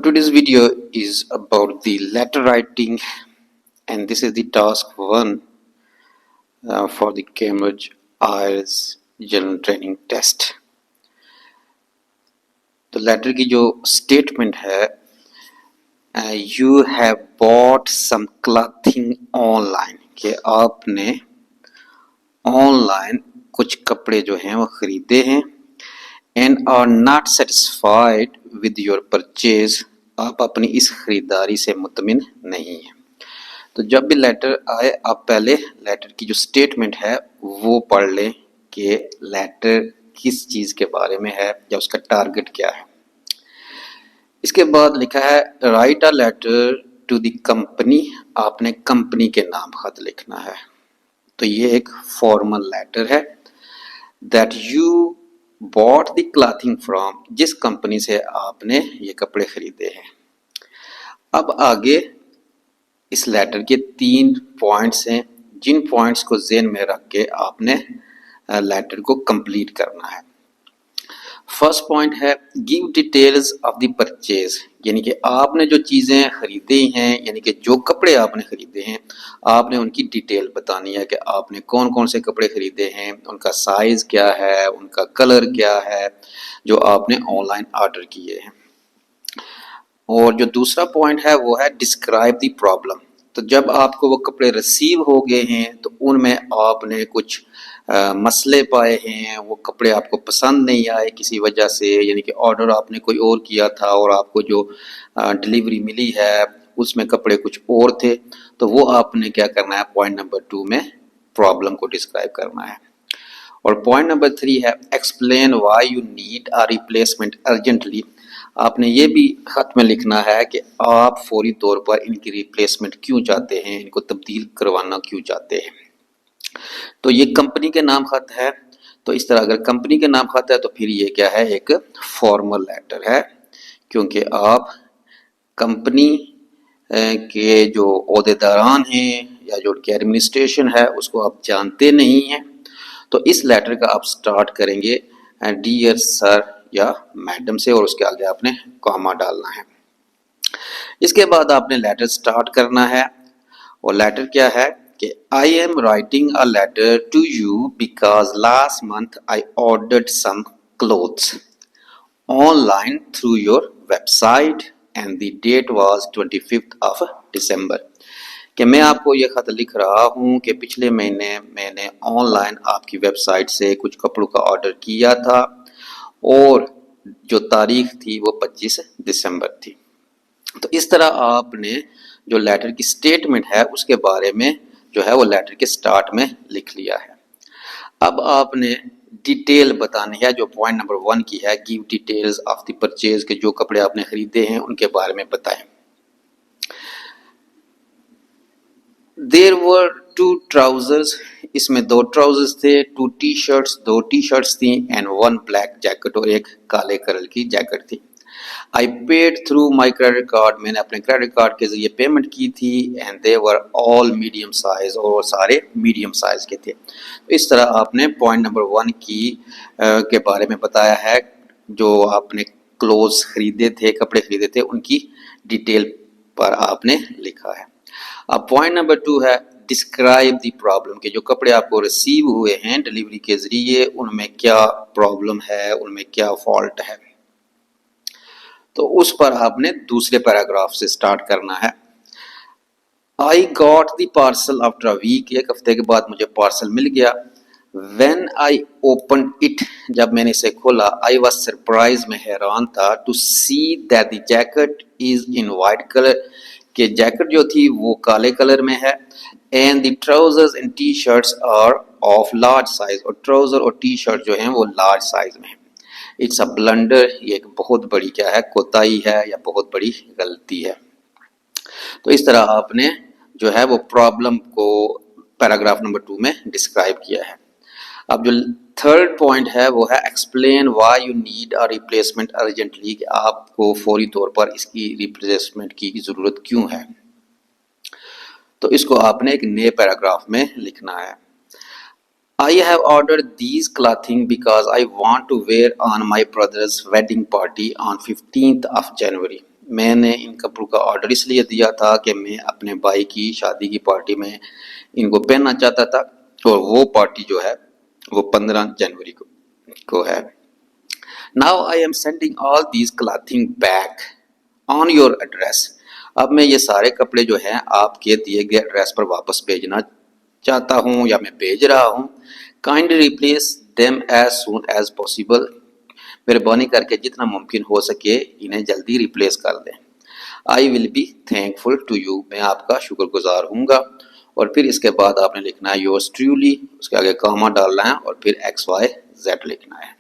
Today's video is about the letter writing, and this is the task 1 for the Cambridge IELTS General Training Test. तो letter की जो statement है, you have bought some clothing online, कि आपने online कुछ कपड़े जो हैं वो खरीदे हैं, and are not satisfied with your purchase, आप अपनी इस खरीदारी से मुतमिन नहीं है। तो जब भी लेटर आए आप पहले लेटर की जो स्टेटमेंट है वो पढ़ लें कि लेटर किस चीज़ के बारे में है या उसका टारगेट क्या है। इसके बाद लिखा है write a letter to the company, आपने कंपनी के नाम खत लिखना है। तो ये एक फॉर्मल लेटर है। That you bought the clothing from, जिस कंपनी से आपने ये कपड़े खरीदे हैं। अब आगे इस लेटर के 3 पॉइंट्स हैं, जिन पॉइंट्स को ज़हन में रख के आपने लेटर को कंप्लीट करना है। फर्स्ट पॉइंट है give details of the purchase, यानी कि आपने जो चीज़ें खरीदी हैं, यानी कि जो कपड़े आपने खरीदे हैं आपने उनकी डिटेल बतानी है कि आपने कौन कौन से कपड़े खरीदे हैं, उनका साइज़ क्या है, उनका कलर क्या है जो आपने ऑनलाइन ऑर्डर किए हैं। और जो दूसरा पॉइंट है वो है डिस्क्राइब द प्रॉब्लम। तो जब आपको वो कपड़े रिसीव हो गए हैं तो उनमें आपने कुछ मसले पाए हैं, वो कपड़े आपको पसंद नहीं आए किसी वजह से, यानी कि ऑर्डर आपने कोई और किया था और आपको जो डिलीवरी मिली है उसमें कपड़े कुछ और थे। तो वो आपने क्या करना है, पॉइंट नंबर 2 में प्रॉब्लम को डिस्क्राइब करना है। और पॉइंट नंबर 3 है explain why you need a replacement urgently. आपने ये भी खत में लिखना है कि आप फौरी तौर पर इनकी रिप्लेसमेंट क्यों चाहते हैं, इनको तब्दील करवाना क्यों चाहते हैं। तो ये कंपनी के नाम खत है। तो इस तरह अगर कंपनी के नाम खत है तो फिर ये क्या है, एक फॉर्मल लेटर है, क्योंकि आप कंपनी के जो ओहदेदारान हैं या जो उनकी एडमिनिस्ट्रेशन है उसको आप जानते नहीं हैं। तो इस लेटर का आप स्टार्ट करेंगे डियर सर या मैडम से, और उसके आगे आपने कॉमा डालना है। इसके बाद आपने लेटर स्टार्ट करना है, और लेटर क्या है कि I am writing a letter to you because last month I ordered some clothes online through your website and the date was 25th of December। कि मैं आपको ये ख़त लिख रहा हूँ कि पिछले महीने मैंने ऑनलाइन आपकी वेबसाइट से कुछ कपड़ों का ऑर्डर किया था और जो तारीख थी वो 25 दिसंबर थी। तो इस तरह आपने जो लेटर की स्टेटमेंट है उसके बारे में जो है वो लेटर के स्टार्ट में लिख लिया है। अब आपने डिटेल बतानी है, जो पॉइंट नंबर 1 की है give details of the purchase, के जो कपड़े आपने खरीदे हैं उनके बारे में बताएं। देयर वर 2 trousers, इसमें 2 ट्राउजर्स थे, 2 टी-शर्ट्स, 2 टी-शर्ट्स थी एंड 1 ब्लैक जैकेट, और एक काले कलर की जैकेट थी। I paid through my credit card, मैंने अपने क्रेडिट कार्ड के जरिए पेमेंट की थी and they were all medium size, और सारे मीडियम साइज के थे। तो इस तरह आपने पॉइंट नंबर 1 की के बारे में बताया है, जो आपने क्लोथ्स खरीदे थे, कपड़े खरीदे थे, उनकी डिटेल पर आपने लिखा है। अब पॉइंट नंबर 2 है डिस्क्राइब द प्रॉब्लम, के जो कपड़े आपको रिसीव हुए हैं डिलीवरी के जरिए उनमें क्या प्रॉब्लम है, उनमें क्या फॉल्ट है। तो उस पर आपने दूसरे पैराग्राफ से स्टार्ट करना है। I got the parcel after a week, एक हफ्ते के बाद मुझे पार्सल मिल गया। When I opened it, जब मैंने इसे खोला, I was surprised, मैं हैरान था, to see that the jacket is in white color, कि जैकेट जो थी वो काले कलर में है, and the trousers and t-shirts are of large size, और ट्राउजर और टी शर्ट जो हैं वो लार्ज साइज में है। इट्स अ ब्लंडर, ये एक बहुत बड़ी क्या है, कोताही है या बहुत बड़ी गलती है। तो इस तरह आपने जो है वो प्रॉब्लम को पैराग्राफ नंबर 2 में डिस्क्राइब किया है। अब जो थर्ड पॉइंट है वो है explain why you need a replacement urgently, कि आपको फौरी तौर पर इसकी रिप्लेसमेंट की ज़रूरत क्यों है। तो इसको आपने एक नए पैराग्राफ में लिखना है। I have ordered these clothing because I want to wear on my brother's wedding party on 15th of January। میں نے ان کپڑوں کا آرڈر اس لیے دیا تھا کہ میں اپنے بھائی کی شادی کی پارٹی میں ان کو پہننا چاہتا تھا، اور وہ پارٹی جو ہے وہ 15 جنوری کو ہے۔ Now I am sending all these clothing back on your address۔ اب میں یہ سارے کپڑے جو ہیں آپ کے دیے گئے ایڈریس پر واپس بھیجنا چاہتا ہوں یا میں بھیج رہا ہوں۔ Kindly replace them as soon as possible۔ مہربانی کر کے جتنا ممکن ہو سکے انہیں جلدی ریپلیس کر دیں۔ I will be thankful to you۔ میں آپ کا شکر گزار ہوں گا۔ اور پھر اس کے بعد آپ نے لکھنا ہے yours truly، اس کے آگے کاما ڈالنا ہے اور پھر XYZ لکھنا ہے۔